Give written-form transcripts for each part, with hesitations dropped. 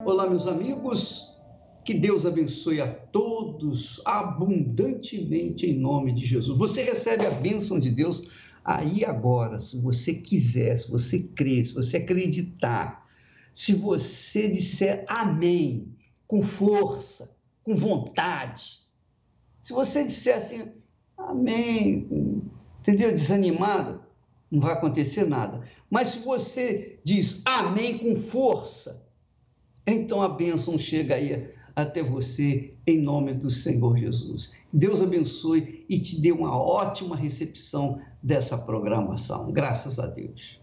Olá, meus amigos, que Deus abençoe a todos abundantemente em nome de Jesus. Você recebe a bênção de Deus aí agora, se você quiser, se você crer, se você acreditar, se você disser amém, com força, com vontade. Se você disser assim, amém, entendeu? Desanimado, não vai acontecer nada. Mas se você diz amém com força, então a bênção chega aí até você, em nome do Senhor Jesus. Deus abençoe e te dê uma ótima recepção dessa programação. Graças a Deus.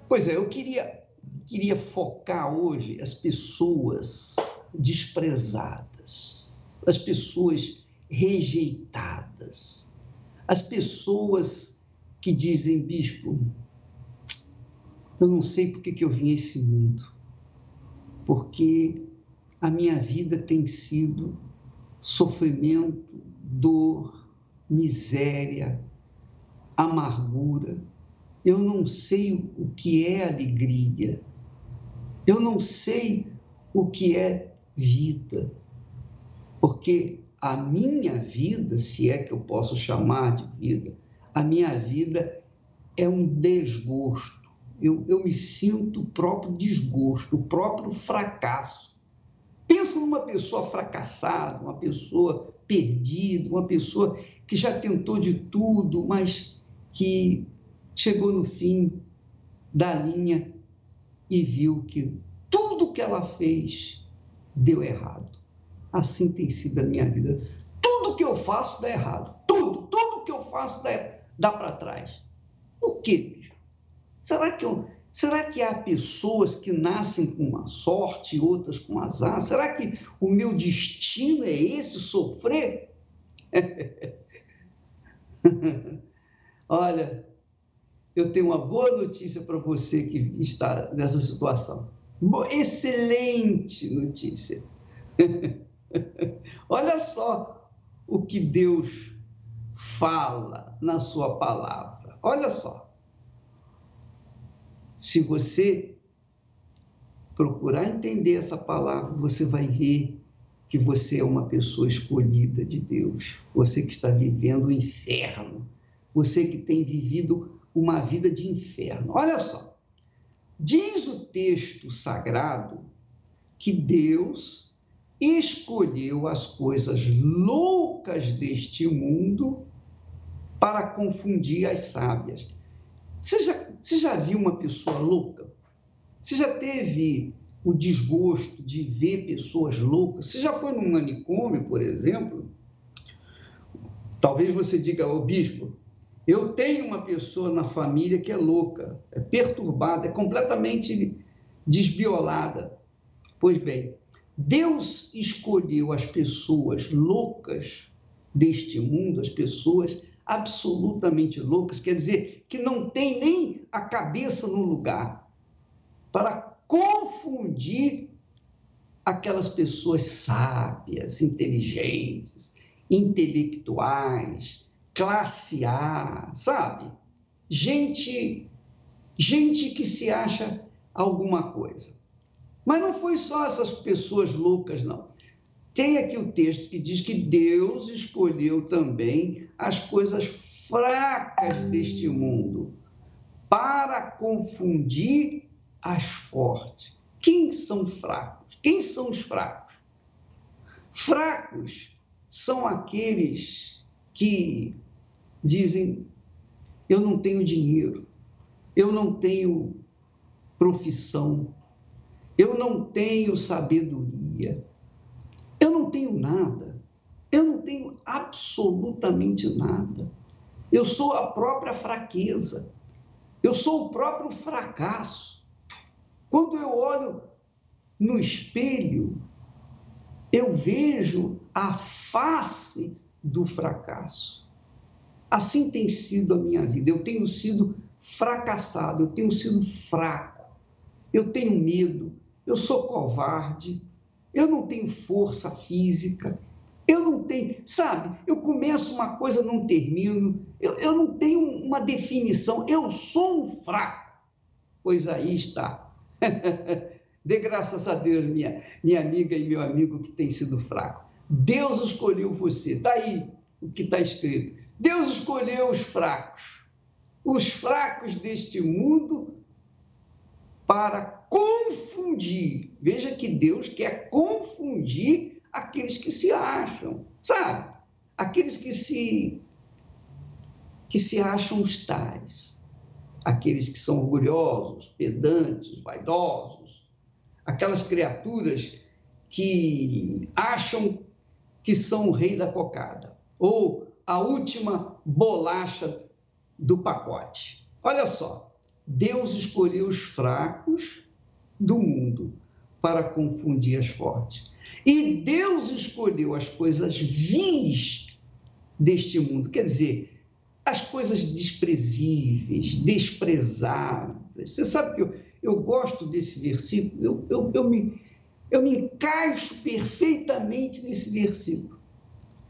Pois é, eu queria focar hoje as pessoas desprezadas, as pessoas rejeitadas, as pessoas que dizem, bispo, eu não sei por que eu vim a esse mundo, porque a minha vida tem sido sofrimento, dor, miséria, amargura. Eu não sei o que é alegria, eu não sei o que é vida, porque a minha vida, se é que eu posso chamar de vida, a minha vida é um desgosto. Eu me sinto o próprio desgosto, o próprio fracasso. Pensa numa pessoa fracassada, uma pessoa perdida, uma pessoa que já tentou de tudo, mas que chegou no fim da linha e viu que tudo que ela fez deu errado. Assim tem sido a minha vida. Tudo que eu faço dá errado. Tudo que eu faço dá para trás. Por quê? Será que há pessoas que nascem com uma sorte e outras com azar? Será que o meu destino é esse, sofrer? Olha, eu tenho uma boa notícia para você que está nessa situação. Excelente notícia. Olha só o que Deus fala na sua palavra. Olha só. Se você procurar entender essa palavra, você vai ver que você é uma pessoa escolhida de Deus. Você que está vivendo o inferno. Você que tem vivido uma vida de inferno. Olha só. Diz o texto sagrado que Deus escolheu as coisas loucas deste mundo para confundir as sábias. Você já viu uma pessoa louca? Você já teve o desgosto de ver pessoas loucas? Você já foi num manicômio, por exemplo? Talvez você diga, ô bispo, eu tenho uma pessoa na família que é louca, é perturbada, é completamente desbiolada. Pois bem, Deus escolheu as pessoas loucas deste mundo, as pessoas absolutamente loucas, quer dizer, que não tem nem a cabeça no lugar, para confundir aquelas pessoas sábias, inteligentes, intelectuais, classe A, sabe? Gente que se acha alguma coisa. Mas não foi só essas pessoas loucas, não. Tem aqui o texto que diz que Deus escolheu também as coisas fracas deste mundo para confundir as fortes. Quem são fracos? Quem são os fracos? Fracos são aqueles que dizem, eu não tenho dinheiro, eu não tenho profissão, eu não tenho sabedoria, eu não tenho nada, eu não tenho absolutamente nada. Eu sou a própria fraqueza, eu sou o próprio fracasso. Quando eu olho no espelho, eu vejo a face do fracasso. Assim tem sido a minha vida. Eu tenho sido fracassado, eu tenho sido fraco, eu tenho medo, eu sou covarde, eu não tenho força física, Eu não tenho, sabe, eu começo uma coisa, não termino, eu não tenho uma definição, eu sou um fraco. Pois aí está. Dê graças a Deus, minha amiga e meu amigo que tem sido fraco. Deus escolheu você, está aí o que está escrito. Deus escolheu os fracos deste mundo, para confundir. Veja que Deus quer confundir aqueles que se acham, sabe? Aqueles que se acham os tais, aqueles que são orgulhosos, pedantes, vaidosos, aquelas criaturas que acham que são o rei da cocada, ou a última bolacha do pacote. Olha só, Deus escolheu os fracos do mundo para confundir as fortes. E Deus escolheu as coisas vis deste mundo, quer dizer, as coisas desprezíveis, desprezadas. Você sabe que eu gosto desse versículo, eu me encaixo perfeitamente nesse versículo,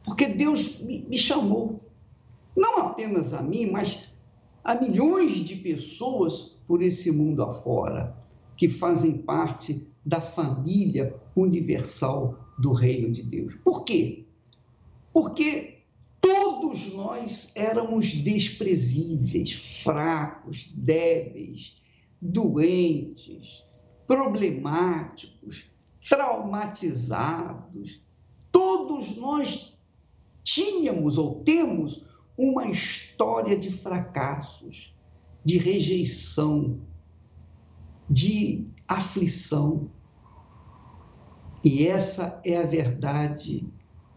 porque Deus me chamou, não apenas a mim, mas a milhões de pessoas por esse mundo afora, que fazem parte da família universal do reino de Deus. Por quê? Porque todos nós éramos desprezíveis, fracos, débeis, doentes, problemáticos, traumatizados. Todos nós tínhamos ou temos uma história de fracassos, de rejeição, de aflição. E essa é a verdade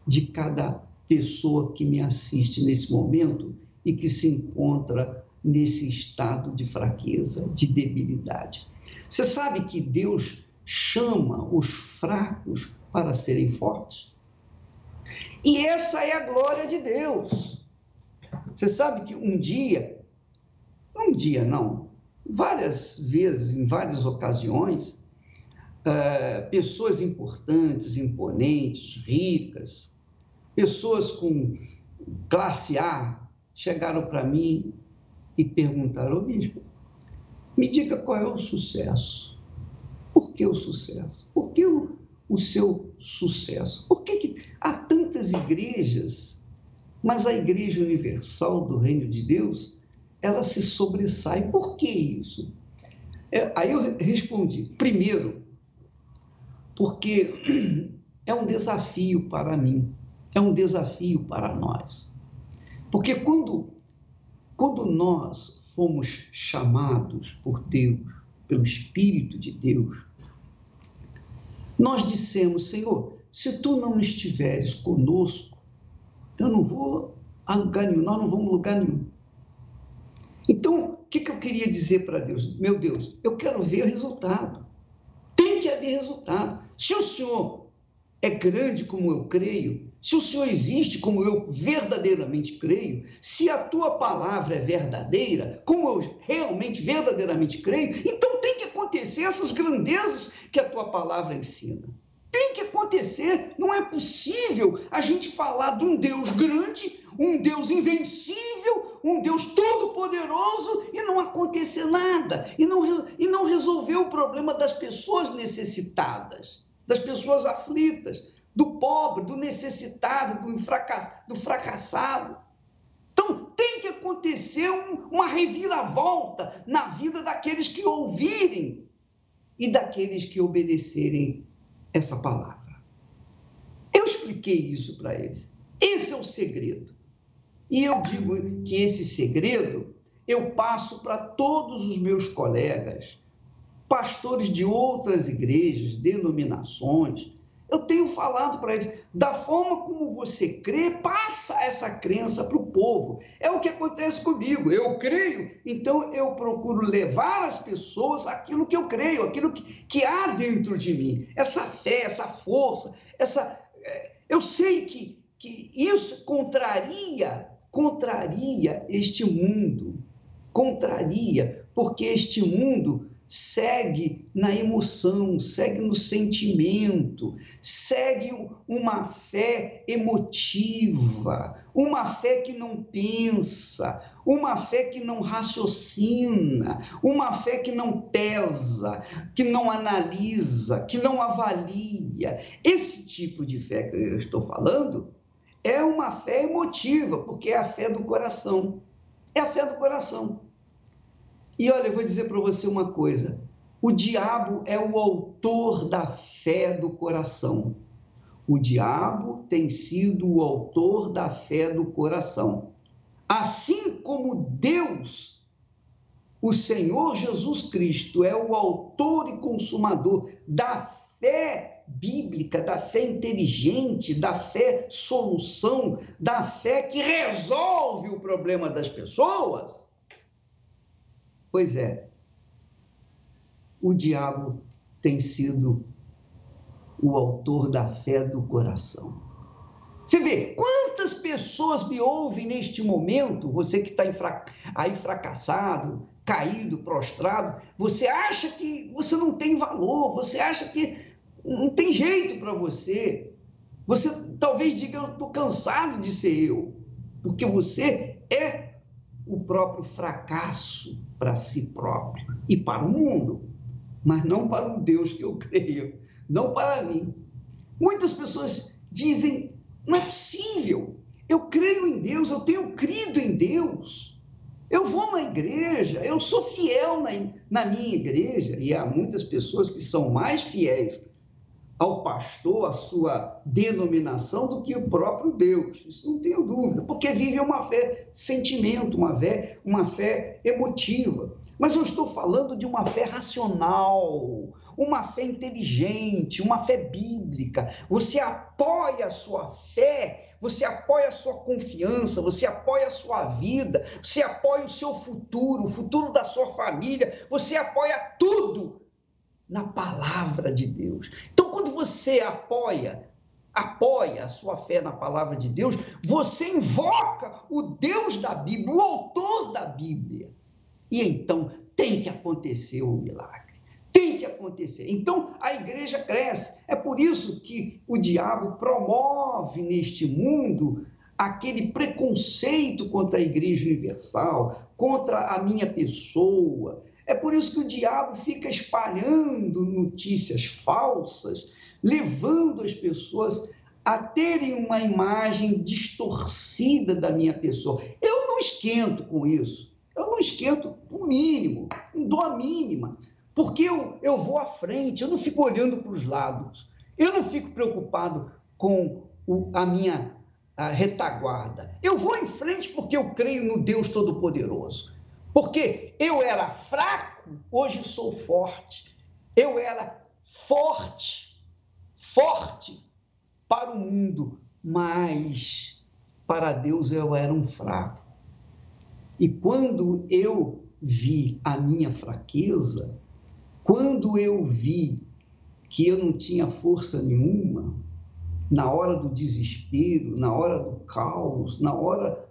de cada pessoa que me assiste nesse momento e que se encontra nesse estado de fraqueza, de debilidade. Você sabe que Deus chama os fracos para serem fortes? E essa é a glória de Deus. Você sabe que várias vezes, em várias ocasiões, pessoas importantes, imponentes, ricas, pessoas com classe A, chegaram para mim e perguntaram: ô bispo, me diga qual é o sucesso. Por que o sucesso? Por que o seu sucesso? Por que há tantas igrejas, mas a Igreja Universal do Reino de Deus, ela se sobressai? Por que isso? Aí eu respondi: primeiro, porque é um desafio para mim, é um desafio para nós. Porque quando nós fomos chamados por Deus, pelo Espírito de Deus, nós dissemos: Senhor, se tu não estiveres conosco, eu não vou a lugar nenhum, nós não vamos a lugar nenhum. Então, o que eu queria dizer para Deus? Meu Deus, eu quero ver o resultado. Tem que haver resultado. Se o Senhor é grande como eu creio, se o Senhor existe como eu verdadeiramente creio, se a tua palavra é verdadeira, como eu realmente, verdadeiramente creio, então tem que acontecer essas grandezas que a tua palavra ensina. Tem que acontecer. Não é possível a gente falar de um Deus grande, um Deus invencível, um Deus todo-poderoso e não acontecer nada, e não resolver o problema das pessoas necessitadas, das pessoas aflitas, do pobre, do necessitado, do fracassado. Então, tem que acontecer uma reviravolta na vida daqueles que ouvirem e daqueles que obedecerem essa palavra. Eu expliquei isso para eles. Esse é o segredo. E eu digo que esse segredo eu passo para todos os meus colegas, pastores de outras igrejas, denominações. Eu tenho falado para eles: da forma como você crê, passa essa crença para o povo. É o que acontece comigo. Eu creio, então eu procuro levar às pessoas aquilo que eu creio, aquilo que há dentro de mim. Essa fé, essa força, eu sei que isso contraria este mundo. Contraria, porque este mundo segue na emoção, segue no sentimento, segue uma fé emotiva, uma fé que não pensa, uma fé que não raciocina, uma fé que não pesa, que não analisa, que não avalia. Esse tipo de fé que eu estou falando é uma fé emotiva, porque é a fé do coração. É a fé do coração. E olha, eu vou dizer para você uma coisa: o diabo é o autor da fé do coração. O diabo tem sido o autor da fé do coração. Assim como Deus, o Senhor Jesus Cristo, é o autor e consumador da fé bíblica, da fé inteligente, da fé solução, da fé que resolve o problema das pessoas. Pois é, o diabo tem sido o autor da fé do coração. Você vê, quantas pessoas me ouvem neste momento, você que está aí fracassado, caído, prostrado, você acha que você não tem valor, você acha que não tem jeito para você. Você talvez diga, eu estou cansado de ser eu, porque você é o próprio fracasso para si próprio e para o mundo, mas não para o Deus que eu creio, não para mim. Muitas pessoas dizem, não é possível, eu creio em Deus, eu tenho crido em Deus, eu vou na igreja, eu sou fiel na minha igreja, e há muitas pessoas que são mais fiéis ao pastor, à sua denominação, do que o próprio Deus. Isso não tenho dúvida, porque vive uma fé sentimento, uma fé emotiva. Mas eu estou falando de uma fé racional, uma fé inteligente, uma fé bíblica. Você apoia a sua fé, você apoia a sua confiança, você apoia a sua vida, você apoia o seu futuro, o futuro da sua família, você apoia tudo na palavra de Deus. Então, quando você apoia a sua fé na palavra de Deus, você invoca o Deus da Bíblia, o autor da Bíblia. E então tem que acontecer o milagre. Tem que acontecer. Então a igreja cresce. É por isso que o diabo promove neste mundo aquele preconceito contra a Igreja Universal, contra a minha pessoa. É por isso que o diabo fica espalhando notícias falsas, levando as pessoas a terem uma imagem distorcida da minha pessoa. Eu não esquento com isso. Eu não esquento o mínimo, não dou a mínima, porque eu vou à frente, eu não fico olhando para os lados, eu não fico preocupado com a minha retaguarda. Eu vou em frente porque eu creio no Deus Todo-Poderoso. Porque eu era fraco, hoje sou forte. Eu era forte para o mundo, mas para Deus eu era um fraco. E quando eu vi a minha fraqueza, quando eu vi que eu não tinha força nenhuma, na hora do desespero, na hora do caos, na hora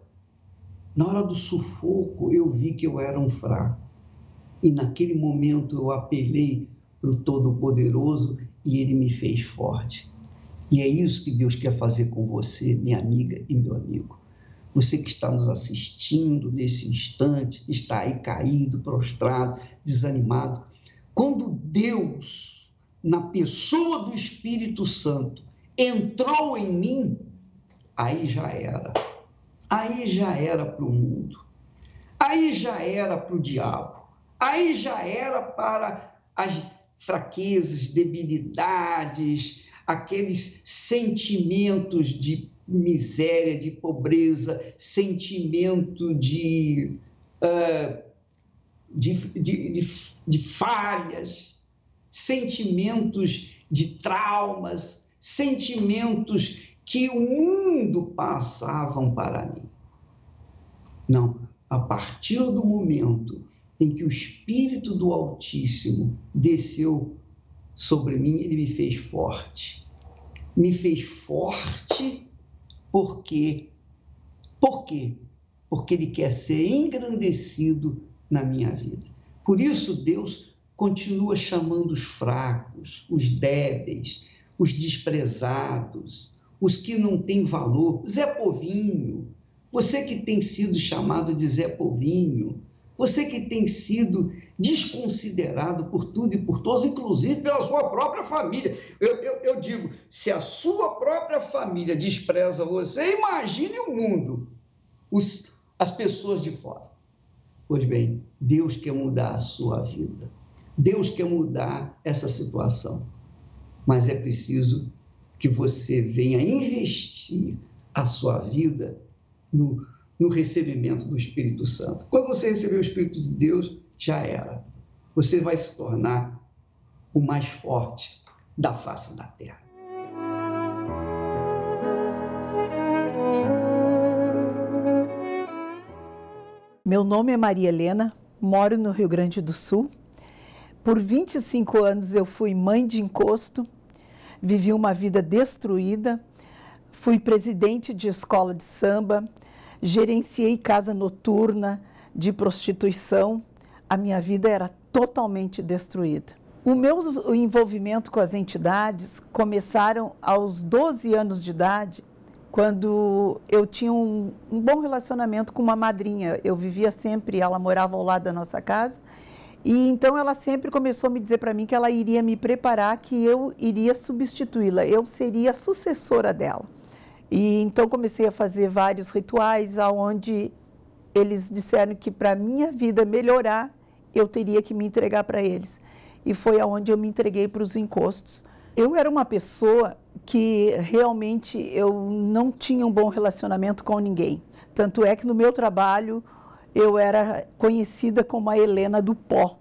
do sufoco, eu vi que eu era um fraco. E naquele momento eu apelei para o Todo-Poderoso e ele me fez forte. E é isso que Deus quer fazer com você, minha amiga e meu amigo. Você que está nos assistindo nesse instante, está aí caído, prostrado, desanimado. Quando Deus, na pessoa do Espírito Santo, entrou em mim, aí já era. Aí já era para o mundo. Aí já era para o diabo. Aí já era para as fraquezas, debilidades, aqueles sentimentos de miséria, de pobreza, sentimento de falhas, sentimentos de traumas, sentimentos que o mundo passavam para mim. Não, a partir do momento em que o Espírito do Altíssimo desceu sobre mim, ele me fez forte. Me fez forte porque ele quer ser engrandecido na minha vida. Por isso Deus continua chamando os fracos, os débeis, os desprezados, os que não têm valor. Zé Povinho, você que tem sido chamado de Zé Povinho, você que tem sido desconsiderado por tudo e por todos, inclusive pela sua própria família. Eu digo, se a sua própria família despreza você, imagine o mundo, as pessoas de fora. Pois bem, Deus quer mudar a sua vida. Deus quer mudar essa situação. Mas é preciso que você venha investir a sua vida no recebimento do Espírito Santo. Quando você receber o Espírito de Deus, já era. Você vai se tornar o mais forte da face da terra. Meu nome é Maria Helena, moro no Rio Grande do Sul. Por 25 anos eu fui mãe de encosto, vivi uma vida destruída, fui presidente de escola de samba, gerenciei casa noturna de prostituição. A minha vida era totalmente destruída. O meu envolvimento com as entidades começaram aos 12 anos de idade, quando eu tinha um bom relacionamento com uma madrinha. Eu vivia sempre, ela morava ao lado da nossa casa, e então ela sempre começou a me dizer para mim que ela iria me preparar, que eu iria substituí-la, eu seria a sucessora dela. E então comecei a fazer vários rituais, onde eles disseram que para a minha vida melhorar, eu teria que me entregar para eles. E foi aonde eu me entreguei para os encostos. Eu era uma pessoa que realmente eu não tinha um bom relacionamento com ninguém. Tanto é que no meu trabalho eu era conhecida como a Helena do pó.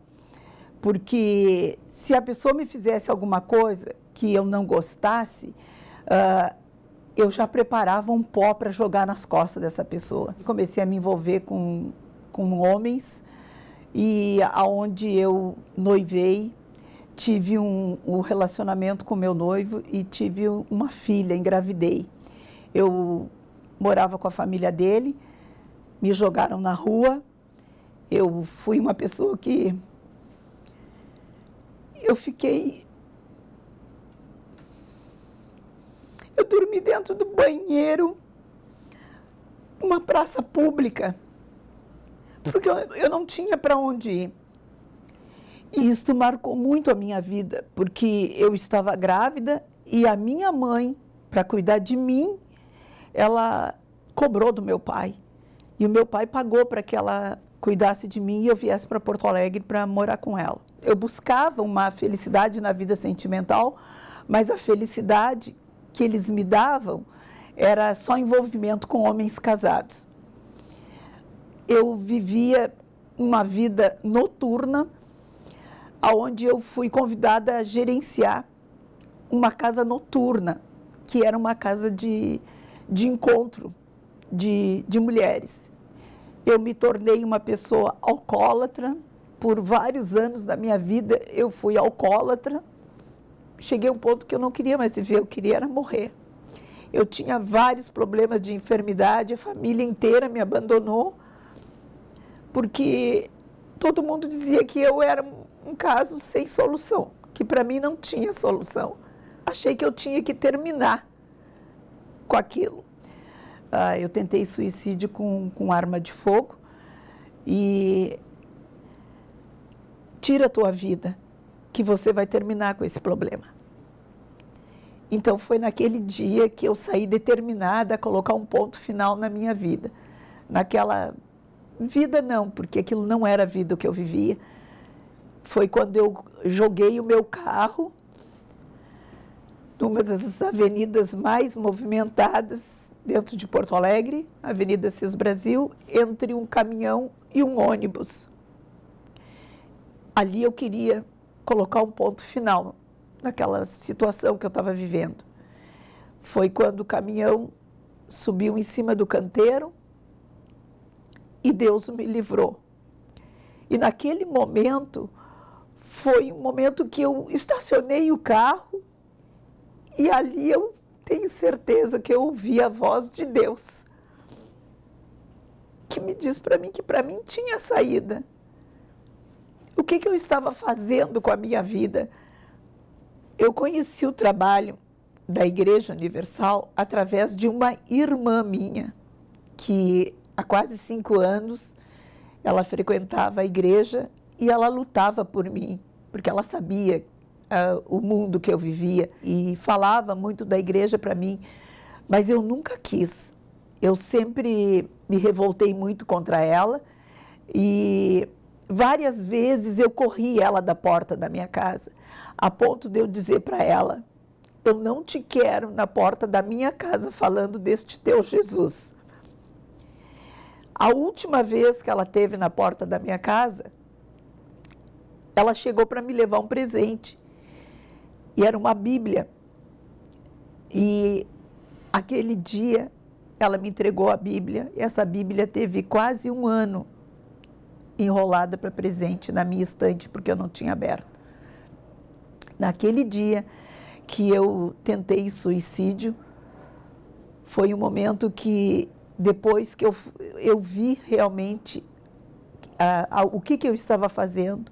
Porque se a pessoa me fizesse alguma coisa que eu não gostasse, eu já preparava um pó para jogar nas costas dessa pessoa. Comecei a me envolver com homens, e aonde eu noivei, tive um relacionamento com meu noivo e tive uma filha, engravidei. Eu morava com a família dele, me jogaram na rua. Eu fui uma pessoa que eu dormi dentro do banheiro, numa praça pública, porque eu não tinha para onde ir. E isso marcou muito a minha vida, porque eu estava grávida e a minha mãe, para cuidar de mim, ela cobrou do meu pai. E o meu pai pagou para que ela cuidasse de mim e eu viesse para Porto Alegre para morar com ela. Eu buscava uma felicidade na vida sentimental, mas a felicidade que eles me davam era só envolvimento com homens casados. Eu vivia uma vida noturna, onde eu fui convidada a gerenciar uma casa noturna, que era uma casa de encontro de mulheres. Eu me tornei uma pessoa alcoólatra. Por vários anos da minha vida eu fui alcoólatra. Cheguei a um ponto que eu não queria mais viver, eu queria era morrer. Eu tinha vários problemas de enfermidade, a família inteira me abandonou, porque todo mundo dizia que eu era um caso sem solução, que para mim não tinha solução. Achei que eu tinha que terminar com aquilo. Eu tentei suicídio com arma de fogo e tira a tua vida, que você vai terminar com esse problema. Então foi naquele dia que eu saí determinada a colocar um ponto final na minha vida. Naquela vida não, porque aquilo não era a vida que eu vivia. Foi quando eu joguei o meu carro numa das avenidas mais movimentadas dentro de Porto Alegre, Avenida Cis Brasil, entre um caminhão e um ônibus. Ali eu queria colocar um ponto final naquela situação que eu estava vivendo. Foi quando o caminhão subiu em cima do canteiro e Deus me livrou. E naquele momento, foi um momento que eu estacionei o carro e ali eu tenho certeza que eu ouvi a voz de Deus, que me diz para mim que para mim tinha saída. O que eu estava fazendo com a minha vida? Eu conheci o trabalho da Igreja Universal através de uma irmã minha, que há quase 5 anos ela frequentava a igreja e ela lutava por mim, porque ela sabia o mundo que eu vivia e falava muito da igreja para mim, mas eu nunca quis. Eu sempre me revoltei muito contra ela e várias vezes eu corri ela da porta da minha casa, a ponto de eu dizer para ela: eu não te quero na porta da minha casa falando deste teu Jesus. A última vez que ela esteve na porta da minha casa, ela chegou para me levar um presente. E era uma Bíblia. E aquele dia ela me entregou a Bíblia. E essa Bíblia teve quase 1 ano enrolada para presente na minha estante, porque eu não tinha aberto. Naquele dia que eu tentei suicídio, foi um momento que, depois que eu vi realmente o que eu estava fazendo,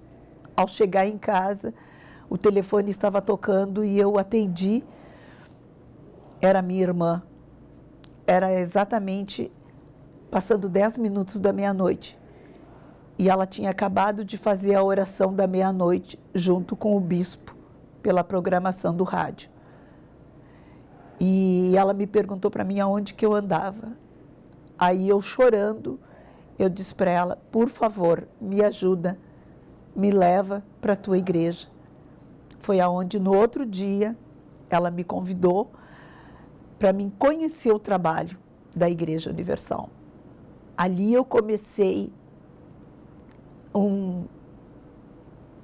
ao chegar em casa, o telefone estava tocando e eu atendi. Era minha irmã. Era exatamente passando 10 minutos da meia-noite. E ela tinha acabado de fazer a oração da meia-noite junto com o bispo, pela programação do rádio. E ela me perguntou para mim aonde que eu andava. Aí eu, chorando, eu disse para ela: por favor, me ajuda, me leva para a tua igreja. Foi aonde, no outro dia, ela me convidou para mim conhecer o trabalho da Igreja Universal. Ali eu comecei um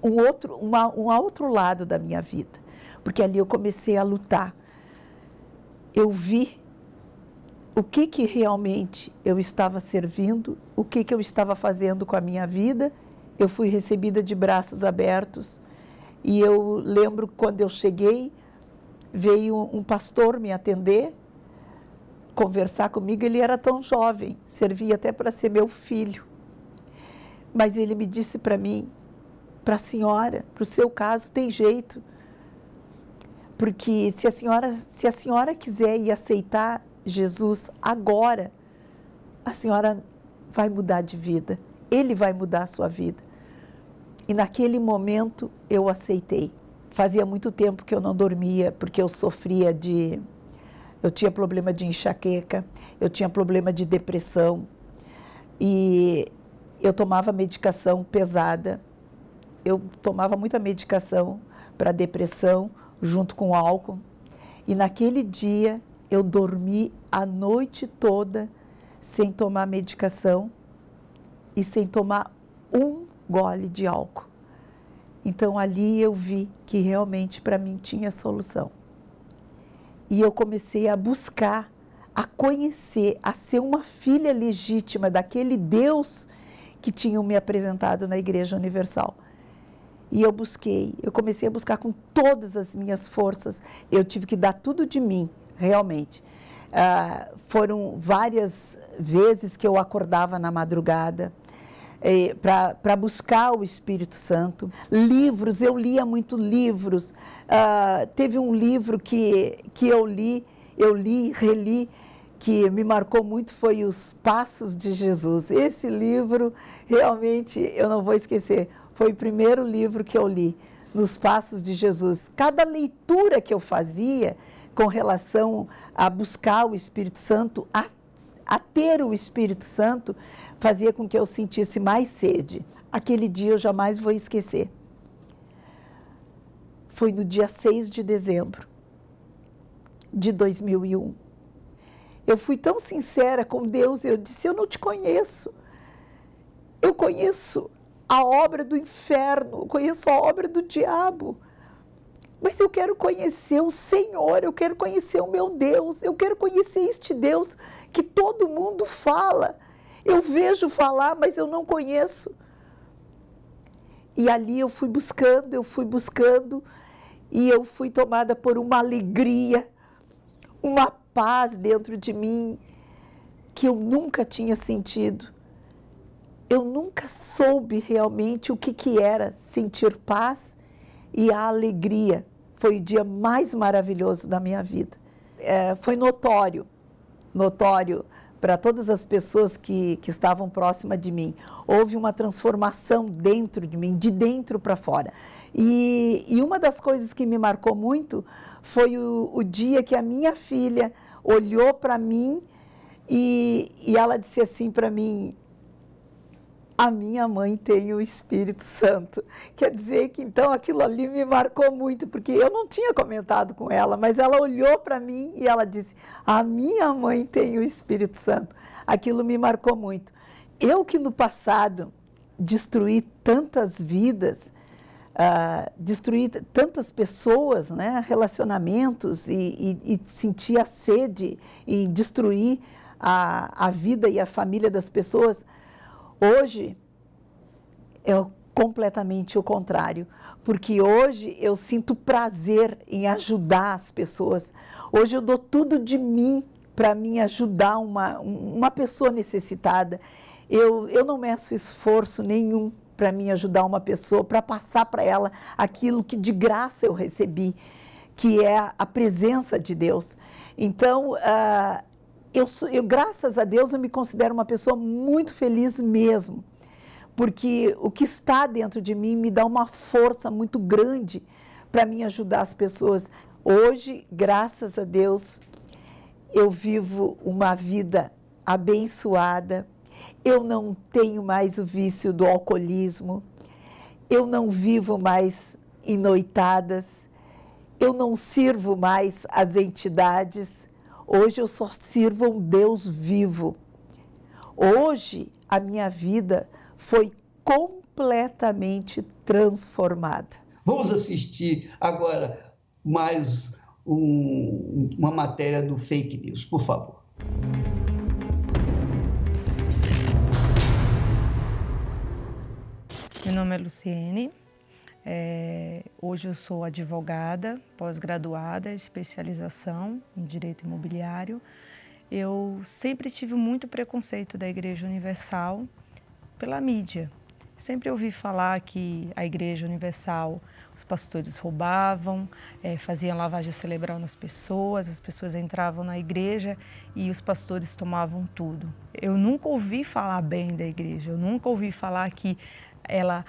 outro lado da minha vida, porque ali eu comecei a lutar. Eu vi o que realmente eu estava servindo, o que eu estava fazendo com a minha vida. Eu fui recebida de braços abertos. E eu lembro, quando eu cheguei, veio um pastor me atender, conversar comigo. Ele era tão jovem, servia até para ser meu filho. Mas ele me disse para mim: para a senhora, para o seu caso, tem jeito. Porque se a senhora quiser ir aceitar Jesus agora, a senhora vai mudar de vida. Ele vai mudar a sua vida. E naquele momento eu aceitei. Fazia muito tempo que eu não dormia, porque eu sofria eu tinha problema de enxaqueca, eu tinha problema de depressão. E eu tomava medicação pesada. Eu tomava muita medicação para depressão, junto com álcool. E naquele dia eu dormi a noite toda sem tomar medicação e sem tomar um gole de álcool. Então ali eu vi que realmente para mim tinha solução. E eu comecei a buscar, a conhecer, a ser uma filha legítima daquele Deus que tinham me apresentado na Igreja Universal. E eu comecei a buscar com todas as minhas forças. Eu tive que dar tudo de mim, realmente. Foram várias vezes que eu acordava na madrugada para buscar o Espírito Santo. Livros, eu lia muito livros. Teve um livro que eu li, reli, que me marcou muito, foi Os Passos de Jesus. Esse livro, realmente, eu não vou esquecer. Foi o primeiro livro que eu li, Nos Passos de Jesus. Cada leitura que eu fazia com relação a buscar o Espírito Santo, a ter o Espírito Santo, fazia com que eu sentisse mais sede. Aquele dia eu jamais vou esquecer. Foi no dia 6 de dezembro de 2001. Eu fui tão sincera com Deus, eu disse: eu não te conheço. Eu conheço a obra do inferno, eu conheço a obra do diabo. Mas eu quero conhecer o Senhor, eu quero conhecer o meu Deus, eu quero conhecer este Deus que todo mundo fala. Eu vejo falar, mas eu não conheço. E ali eu fui buscando, e eu fui tomada por uma alegria, uma paz dentro de mim que eu nunca tinha sentido. eu nunca soube realmente o que era sentir paz e a alegria. Foi o dia mais maravilhoso da minha vida. Foi notório para todas as pessoas que estavam próximas de mim. Houve uma transformação dentro de mim, de dentro para fora. E uma das coisas que me marcou muito foi o dia que a minha filha olhou para mim e ela disse assim para mim: a minha mãe tem o Espírito Santo. Quer dizer que, então, aquilo ali me marcou muito, porque eu não tinha comentado com ela, mas ela olhou para mim e ela disse: a minha mãe tem o Espírito Santo. Aquilo me marcou muito. Eu que no passado destruí tantas vidas, destruí tantas pessoas, né, relacionamentos, e senti a sede em destruir a vida e a família das pessoas. Hoje é completamente o contrário, porque hoje eu sinto prazer em ajudar as pessoas. Hoje eu dou tudo de mim para me ajudar uma pessoa necessitada. Eu não meço esforço nenhum para me ajudar uma pessoa, para passar para ela aquilo que de graça eu recebi, que é a presença de Deus. Então, graças a Deus, eu me considero uma pessoa muito feliz mesmo, porque o que está dentro de mim me dá uma força muito grande para mim ajudar as pessoas. Hoje, graças a Deus, eu vivo uma vida abençoada, eu não tenho mais o vício do alcoolismo, eu não vivo mais em noitadas, eu não sirvo mais as entidades. Hoje eu só sirvo um Deus vivo. Hoje a minha vida foi completamente transformada. Vamos assistir agora mais uma matéria do Fake News, por favor. Meu nome é Luciene. Hoje eu sou advogada, pós-graduada, especialização em direito imobiliário. Eu sempre tive muito preconceito da Igreja Universal pela mídia. Sempre ouvi falar que a Igreja Universal, os pastores roubavam, faziam lavagem cerebral nas pessoas, as pessoas entravam na igreja e os pastores tomavam tudo. Eu nunca ouvi falar bem da igreja, eu nunca ouvi falar que ela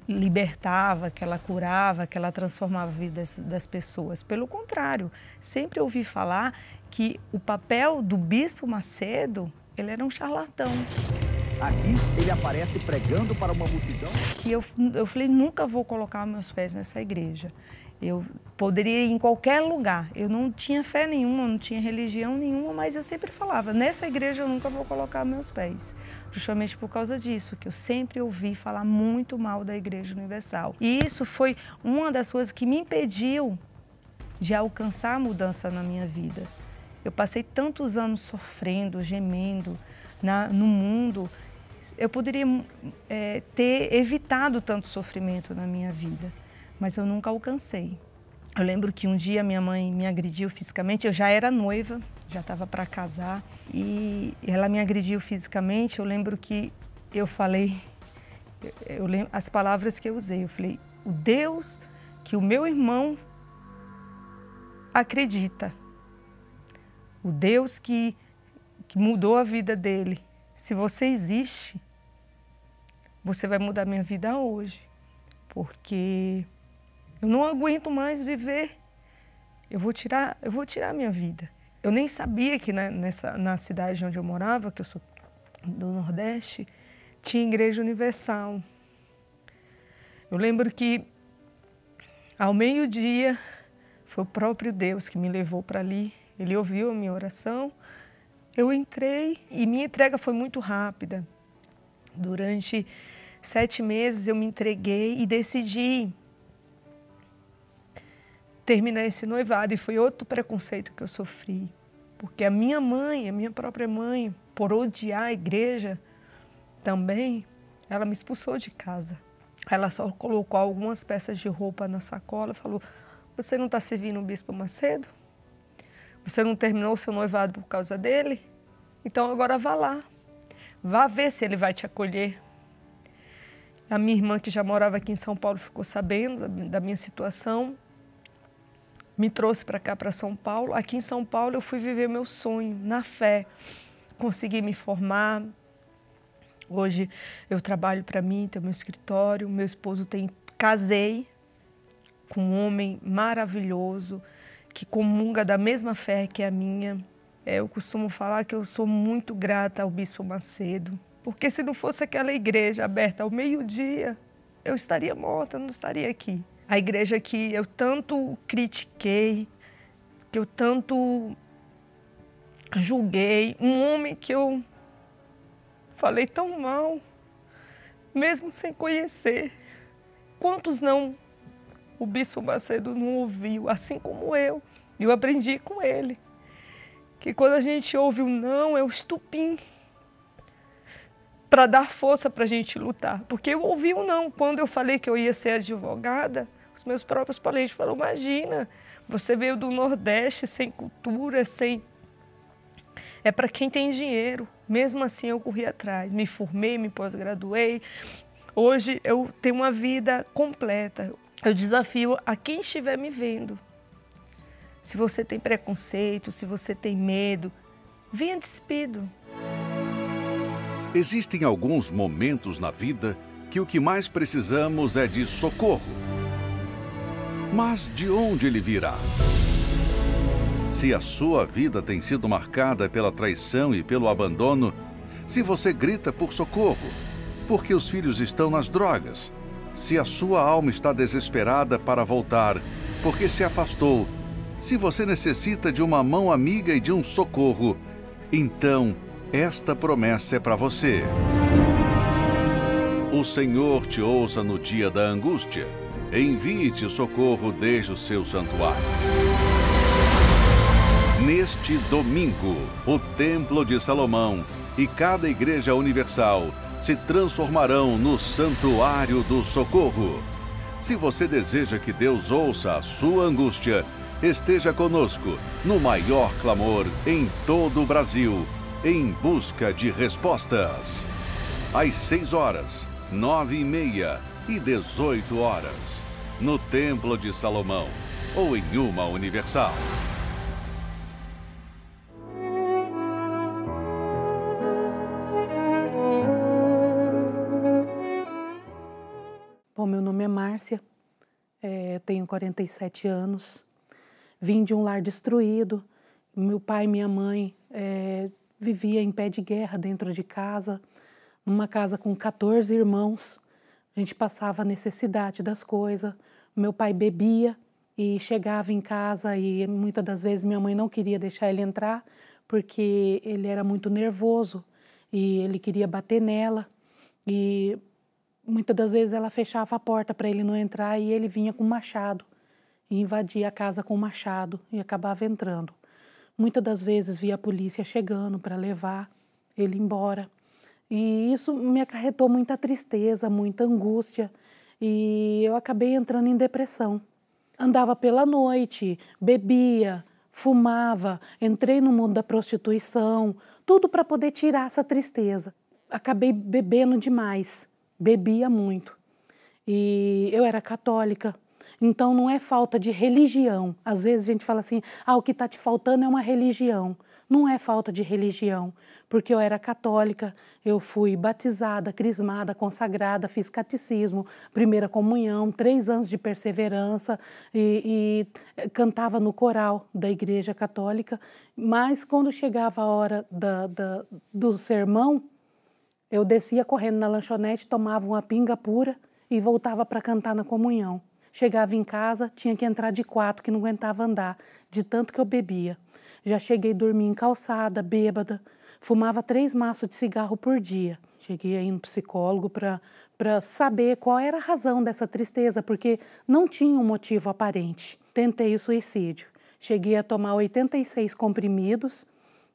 libertava, que ela curava, que ela transformava a vida das pessoas. Pelo contrário, sempre ouvi falar que o papel do Bispo Macedo, ele era um charlatão. Aqui ele aparece pregando para uma multidão. E eu falei, nunca vou colocar meus pés nessa igreja. Eu poderia ir em qualquer lugar. Eu não tinha fé nenhuma, não tinha religião nenhuma, mas eu sempre falava, nessa igreja eu nunca vou colocar meus pés. Justamente por causa disso, que eu sempre ouvi falar muito mal da Igreja Universal. E isso foi uma das coisas que me impediu de alcançar a mudança na minha vida. Eu passei tantos anos sofrendo, gemendo no mundo. Eu poderia ter evitado tanto sofrimento na minha vida, mas eu nunca alcancei. Eu lembro que um dia minha mãe me agrediu fisicamente, eu já era noiva, já estava para casar, e ela me agrediu fisicamente. Eu lembro que eu falei, as palavras que eu usei, eu falei, o Deus que o meu irmão acredita, o Deus que mudou a vida dele, se você existe, você vai mudar minha vida hoje, porque eu não aguento mais viver. Eu vou tirar a minha vida. Eu nem sabia que na cidade onde eu morava, que eu sou do Nordeste, tinha Igreja Universal. Eu lembro que ao meio-dia foi o próprio Deus que me levou para ali. Ele ouviu a minha oração. Eu entrei e minha entrega foi muito rápida. Durante 7 meses eu me entreguei e decidi terminar esse noivado. E foi outro preconceito que eu sofri. Porque a minha mãe, a minha própria mãe, por odiar a igreja também, ela me expulsou de casa. Ela só colocou algumas peças de roupa na sacola e falou, você não está servindo o Bispo Macedo? Você não terminou o seu noivado por causa dele? Então agora vá lá. Vá ver se ele vai te acolher. A minha irmã, que já morava aqui em São Paulo, ficou sabendo da minha situação, me trouxe para cá, para São Paulo. Aqui em São Paulo eu fui viver meu sonho, na fé. Consegui me formar. Hoje eu trabalho para mim, tenho meu escritório, meu esposo tem... Casei com um homem maravilhoso, que comunga da mesma fé que a minha. Eu costumo falar que eu sou muito grata ao Bispo Macedo, porque se não fosse aquela igreja aberta ao meio-dia, eu estaria morta, eu não estaria aqui. A igreja que eu tanto critiquei, que eu tanto julguei, um homem que eu falei tão mal, mesmo sem conhecer. Quantos não o Bispo Macedo não ouviu, assim como eu. Eu aprendi com ele que quando a gente ouve o não, é o estupim para dar força para a gente lutar. Porque eu ouvi o não. Quando eu falei que eu ia ser advogada, os meus próprios parentes falaram, imagina, você veio do Nordeste sem cultura, sem... É para quem tem dinheiro. Mesmo assim, eu corri atrás. Me formei, me pós-graduei. Hoje eu tenho uma vida completa. Eu desafio a quem estiver me vendo. Se você tem preconceito, se você tem medo, venha despido. Existem alguns momentos na vida que o que mais precisamos é de socorro. Mas de onde ele virá? Se a sua vida tem sido marcada pela traição e pelo abandono, se você grita por socorro, porque os filhos estão nas drogas, se a sua alma está desesperada para voltar, porque se afastou, se você necessita de uma mão amiga e de um socorro, então esta promessa é para você. O Senhor te ouça no dia da angústia. Envie-te socorro desde o seu santuário. Neste domingo, o Templo de Salomão e cada Igreja Universal se transformarão no Santuário do Socorro. Se você deseja que Deus ouça a sua angústia, esteja conosco no maior clamor em todo o Brasil, em busca de respostas. Às 6 horas, 9h30 e 18 horas, no Templo de Salomão ou em uma Universal. Bom, meu nome é Márcia, tenho 47 anos, vim de um lar destruído. Meu pai e minha mãe vivia em pé de guerra dentro de casa, numa casa com 14 irmãos. A gente passava a necessidade das coisas. Meu pai bebia e chegava em casa e muitas das vezes minha mãe não queria deixar ele entrar porque ele era muito nervoso e ele queria bater nela. E muitas das vezes ela fechava a porta para ele não entrar e ele vinha com um machado e invadia a casa com um machado e acabava entrando. Muitas das vezes via a polícia chegando para levar ele embora. E isso me acarretou muita tristeza, muita angústia e eu acabei entrando em depressão. Andava pela noite, bebia, fumava, entrei no mundo da prostituição, tudo para poder tirar essa tristeza. Acabei bebendo demais, bebia muito. E eu era católica. Então, não é falta de religião. Às vezes a gente fala assim, o que está te faltando é uma religião. Não é falta de religião, porque eu era católica, eu fui batizada, crismada, consagrada, fiz catecismo, primeira comunhão, 3 anos de perseverança e cantava no coral da Igreja Católica. Mas quando chegava a hora do sermão, eu descia correndo na lanchonete, tomava uma pinga pura e voltava para cantar na comunhão. Chegava em casa, tinha que entrar de 4, que não aguentava andar, de tanto que eu bebia. Já cheguei a dormir em calçada, bêbada, fumava 3 maços de cigarro por dia. Cheguei aí no psicólogo para saber qual era a razão dessa tristeza, porque não tinha um motivo aparente. Tentei o suicídio. Cheguei a tomar 86 comprimidos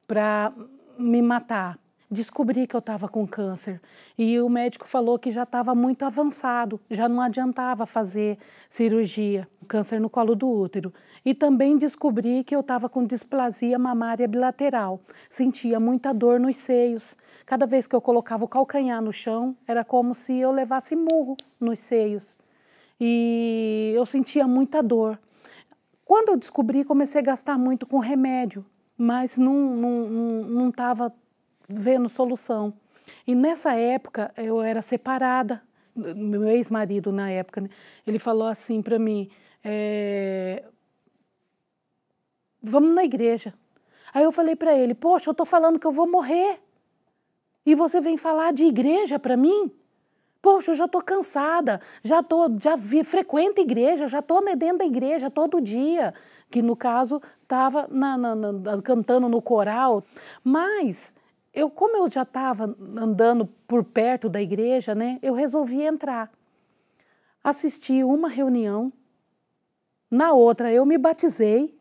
para me matar. descobri que eu estava com câncer. E o médico falou que já estava muito avançado, já não adiantava fazer cirurgia, câncer no colo do útero. E também descobri que eu estava com displasia mamária bilateral. Sentia muita dor nos seios. Cada vez que eu colocava o calcanhar no chão, era como se eu levasse murro nos seios. E eu sentia muita dor. Quando eu descobri, comecei a gastar muito com remédio, mas não estava vendo solução. E nessa época, eu era separada. Meu ex-marido, na época, né, ele falou assim para mim, vamos na igreja. Aí eu falei para ele, poxa, eu estou falando que eu vou morrer. E você vem falar de igreja para mim? Poxa, eu já estou cansada, frequento a igreja, já estou dentro da igreja todo dia. Que no caso estava cantando no coral. Mas, como eu já estava andando por perto da igreja, né, eu resolvi entrar. Assisti uma reunião, na outra eu me batizei.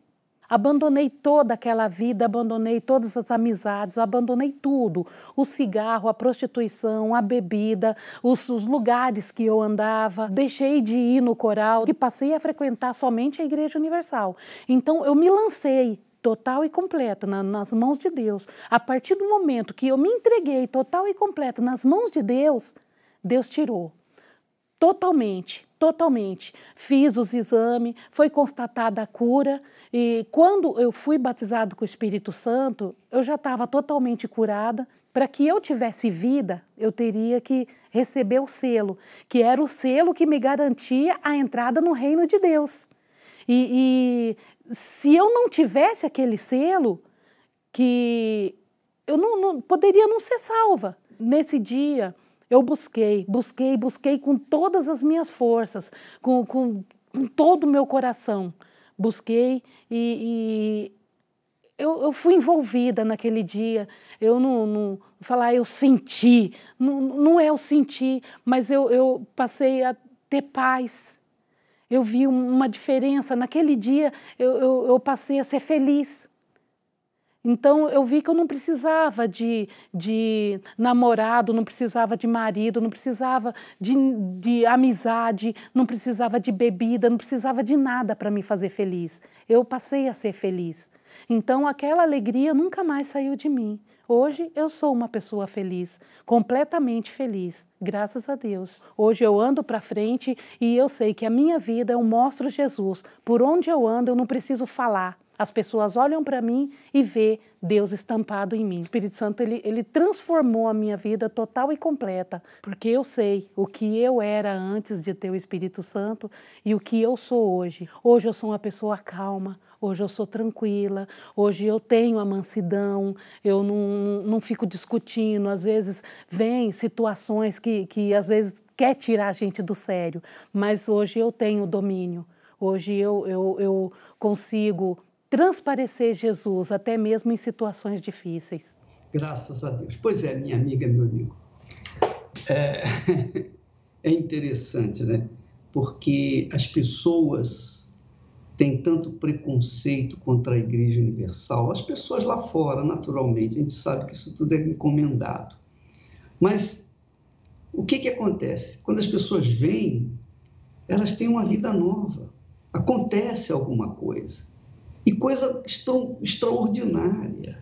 Abandonei toda aquela vida, abandonei todas as amizades, abandonei tudo. O cigarro, a prostituição, a bebida, os lugares que eu andava. Deixei de ir no coral e passei a frequentar somente a Igreja Universal. Então eu me lancei total e completa nas mãos de Deus. A partir do momento que eu me entreguei total e completa nas mãos de Deus, Deus tirou. Totalmente, totalmente. Fiz os exames, foi constatada a cura e quando eu fui batizado com o Espírito Santo, eu já estava totalmente curada. Para que eu tivesse vida, eu teria que receber o selo, que era o selo que me garantia a entrada no reino de Deus. E se eu não tivesse aquele selo, que eu não poderia não ser salva. Nesse dia, eu busquei com todas as minhas forças, com todo o meu coração. Busquei e eu fui envolvida naquele dia. Eu não falar eu senti, não é eu sentir, mas eu passei a ter paz. Eu vi uma diferença. Naquele dia eu passei a ser feliz. Então, eu vi que eu não precisava de namorado, não precisava de marido, não precisava de amizade, não precisava de bebida, não precisava de nada para me fazer feliz. Eu passei a ser feliz. Então, aquela alegria nunca mais saiu de mim. Hoje, eu sou uma pessoa feliz, completamente feliz, graças a Deus. Hoje eu ando para frente e eu sei que a minha vida, eu mostro Jesus. Por onde eu ando, eu não preciso falar. As pessoas olham para mim e vê Deus estampado em mim. O Espírito Santo, ele transformou a minha vida total e completa, porque eu sei o que eu era antes de ter o Espírito Santo e o que eu sou hoje. Hoje eu sou uma pessoa calma, hoje eu sou tranquila, hoje eu tenho a mansidão, eu não fico discutindo. Às vezes vem situações que às vezes quer tirar a gente do sério, mas hoje eu tenho domínio. Hoje eu consigo transparecer Jesus, até mesmo em situações difíceis. Graças a Deus. Pois é, minha amiga, meu amigo. É interessante, né? Porque as pessoas têm tanto preconceito contra a Igreja Universal. As pessoas lá fora, naturalmente, a gente sabe que isso tudo é encomendado. Mas o que acontece? Quando as pessoas vêm, elas têm uma vida nova. Acontece alguma coisa. E coisa extraordinária.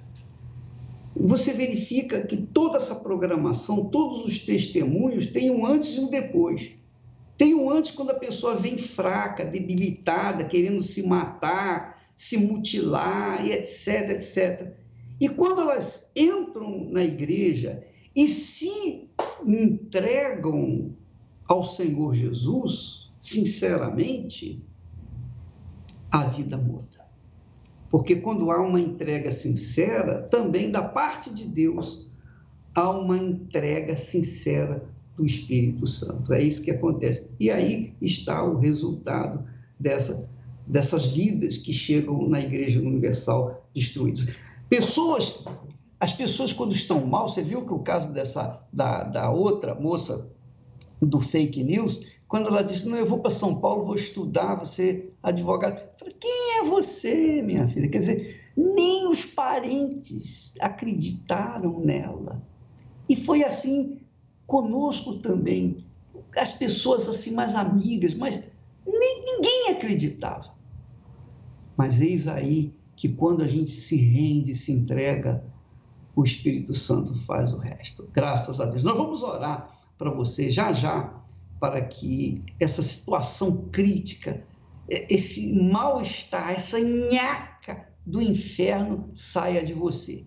Você verifica que toda essa programação, todos os testemunhos têm um antes e um depois. Tem um antes quando a pessoa vem fraca, debilitada, querendo se matar, se mutilar, e etc, etc. E quando elas entram na igreja e se entregam ao Senhor Jesus, sinceramente, a vida muda. Porque quando há uma entrega sincera, também da parte de Deus, há uma entrega sincera do Espírito Santo. É isso que acontece. E aí está o resultado dessas vidas que chegam na Igreja Universal destruídas. As pessoas quando estão mal, você viu que o caso da outra moça do fake news, quando ela disse, não, eu vou para São Paulo, vou estudar, vou ser advogado. Eu falei, quem é você, minha filha? Quer dizer, nem os parentes acreditaram nela. E foi assim conosco também. As pessoas assim mais amigas, mas ninguém acreditava. Mas eis aí que quando a gente se rende, se entrega, o Espírito Santo faz o resto. Graças a Deus. Nós vamos orar para você já, para que essa situação crítica, esse mal-estar, essa nhaca do inferno saia de você.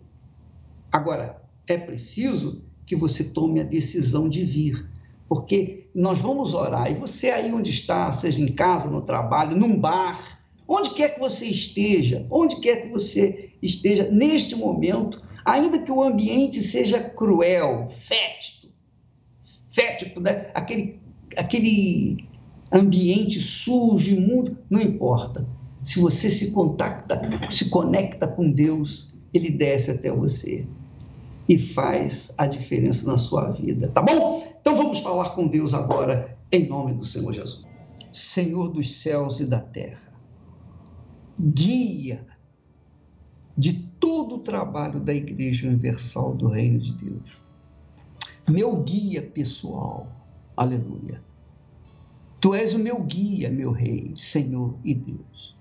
Agora, é preciso que você tome a decisão de vir, porque nós vamos orar, e você aí onde está, seja em casa, no trabalho, num bar, onde quer que você esteja, neste momento, ainda que o ambiente seja cruel, fétido, né? Aquele ambiente sujo, imundo, não importa. Se você se conecta com Deus, Ele desce até você e faz a diferença na sua vida, tá bom? Então vamos falar com Deus agora, em nome do Senhor Jesus. Senhor dos céus e da terra, guia de todo o trabalho da Igreja Universal do Reino de Deus. Meu guia pessoal, aleluia. Tu és o meu guia, meu Rei, Senhor e Deus.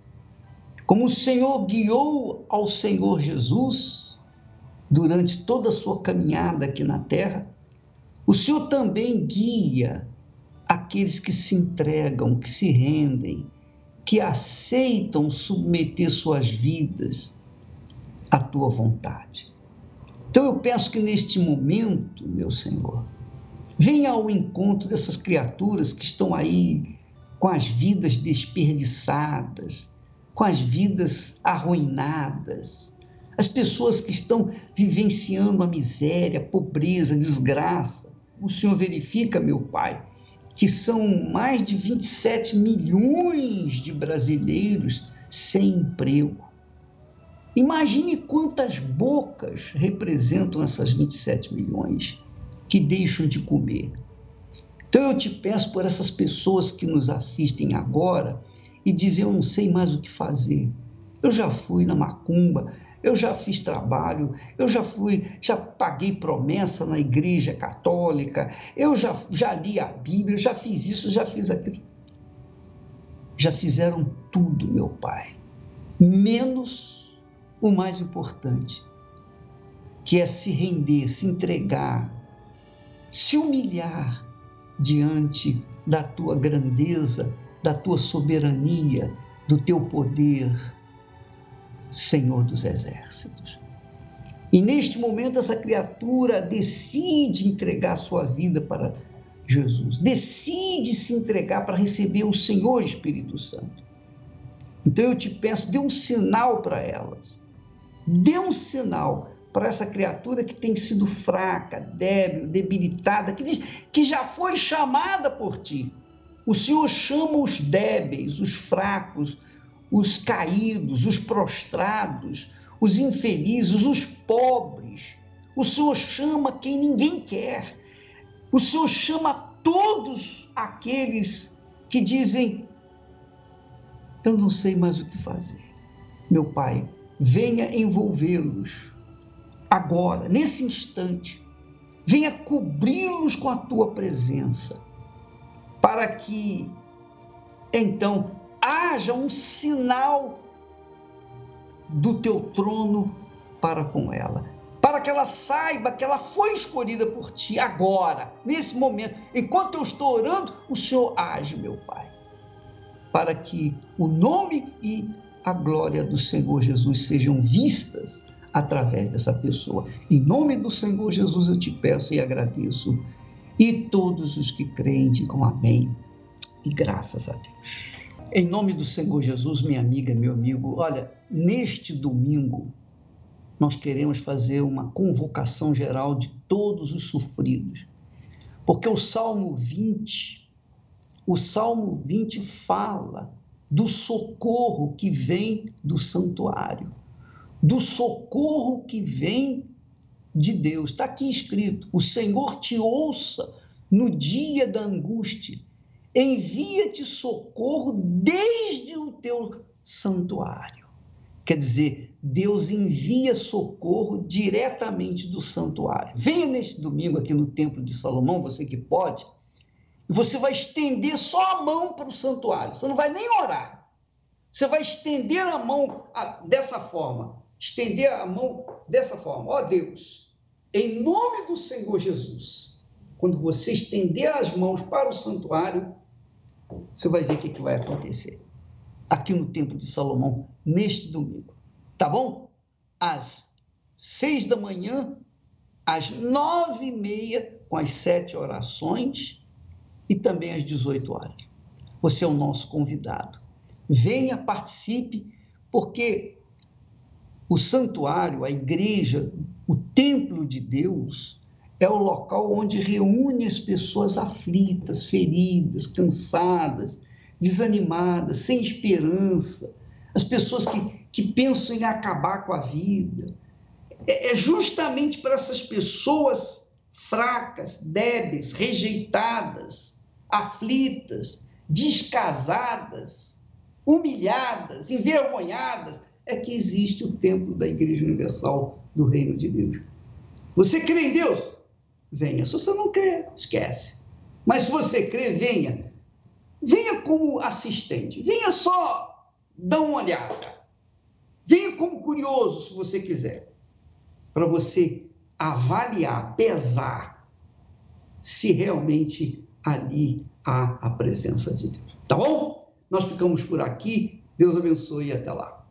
Como o Senhor guiou ao Senhor Jesus durante toda a sua caminhada aqui na terra, o Senhor também guia aqueles que se entregam, que se rendem, que aceitam submeter suas vidas à tua vontade. Então eu peço que neste momento, meu Senhor, venha ao encontro dessas criaturas que estão aí com as vidas desperdiçadas, com as vidas arruinadas, as pessoas que estão vivenciando a miséria, a pobreza, a desgraça. O Senhor verifica, meu Pai, que são mais de 27 milhões de brasileiros sem emprego. Imagine quantas bocas representam essas 27 milhões que deixam de comer. Então eu te peço por essas pessoas que nos assistem agora e dizem, eu não sei mais o que fazer. Eu já fui na macumba, eu já fiz trabalho, eu já paguei promessa na Igreja Católica, eu já li a Bíblia, eu já fiz isso, já fiz aquilo. Já fizeram tudo, meu Pai, menos o mais importante, que é se render, se entregar, se humilhar diante da tua grandeza, da tua soberania, do teu poder, Senhor dos exércitos. E neste momento essa criatura decide entregar sua vida para Jesus, decide se entregar para receber o Senhor Espírito Santo. Então eu te peço, dê um sinal para elas, dê um sinal para essa criatura que tem sido fraca, débil, debilitada, que já foi chamada por ti. O Senhor chama os débeis, os fracos, os caídos, os prostrados, os infelizes, os pobres. O Senhor chama quem ninguém quer. O Senhor chama todos aqueles que dizem, eu não sei mais o que fazer. Meu Pai, venha envolvê-los agora, nesse instante. Venha cobri-los com a tua presença, para que, então, haja um sinal do teu trono para com ela, para que ela saiba que ela foi escolhida por ti agora, nesse momento. Enquanto eu estou orando, o Senhor age, meu Pai, para que o nome e a glória do Senhor Jesus sejam vistas através dessa pessoa. Em nome do Senhor Jesus eu te peço e agradeço. E todos os que creem digam amém e graças a Deus. Em nome do Senhor Jesus, minha amiga, meu amigo, olha, neste domingo nós queremos fazer uma convocação geral de todos os sofridos, porque o Salmo 20 fala do socorro que vem do santuário, do socorro que vem de Deus. Está aqui escrito, o Senhor te ouça no dia da angústia, envia-te socorro desde o teu santuário. Quer dizer, Deus envia socorro diretamente do santuário. Venha neste domingo aqui no Templo de Salomão, você que pode, e você vai estender só a mão para o santuário. Você não vai nem orar. Você vai estender a mão dessa forma. Estender a mão dessa forma. Ó Deus, em nome do Senhor Jesus, quando você estender as mãos para o santuário, você vai ver o que vai acontecer aqui no Templo de Salomão, neste domingo. Tá bom? Às 6 da manhã, às 9h30, com as 7 orações, e também às 18 horas. Você é o nosso convidado. Venha, participe, porque o santuário, a igreja, o templo de Deus, é o local onde reúne as pessoas aflitas, feridas, cansadas, desanimadas, sem esperança, as pessoas que pensam em acabar com a vida. É justamente para essas pessoas fracas, débeis, rejeitadas, aflitas, descasadas, humilhadas, envergonhadas, é que existe o templo da Igreja Universal do Reino de Deus. Você crê em Deus? Venha. Se você não crê, esquece. Mas se você crê, venha. Venha como assistente. Venha só dar uma olhada. Venha como curioso, se você quiser. Para você avaliar, pesar se realmente ali há a presença de Deus. Tá bom? Nós ficamos por aqui. Deus abençoe e até lá.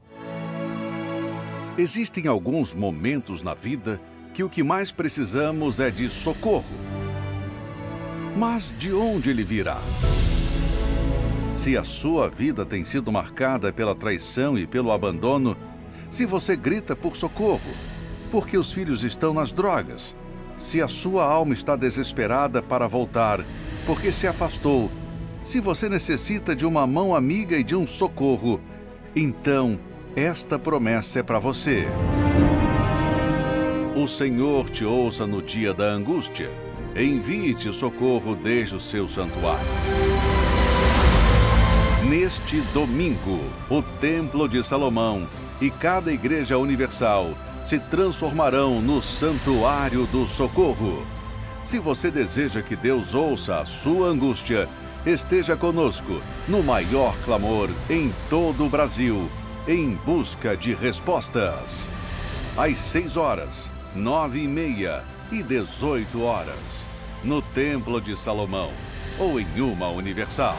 Existem alguns momentos na vida que o que mais precisamos é de socorro. Mas de onde ele virá? Se a sua vida tem sido marcada pela traição e pelo abandono, se você grita por socorro, porque os filhos estão nas drogas, se a sua alma está desesperada para voltar, porque se afastou, se você necessita de uma mão amiga e de um socorro, então esta promessa é para você. O Senhor te ouça no dia da angústia. Envie-te socorro desde o seu santuário. Neste domingo, o Templo de Salomão e cada Igreja Universal se transformarão no Santuário do Socorro. Se você deseja que Deus ouça a sua angústia, esteja conosco no maior clamor em todo o Brasil, em busca de respostas. Às 6 horas, 9h30 e 18 horas, no Templo de Salomão ou em uma Universal.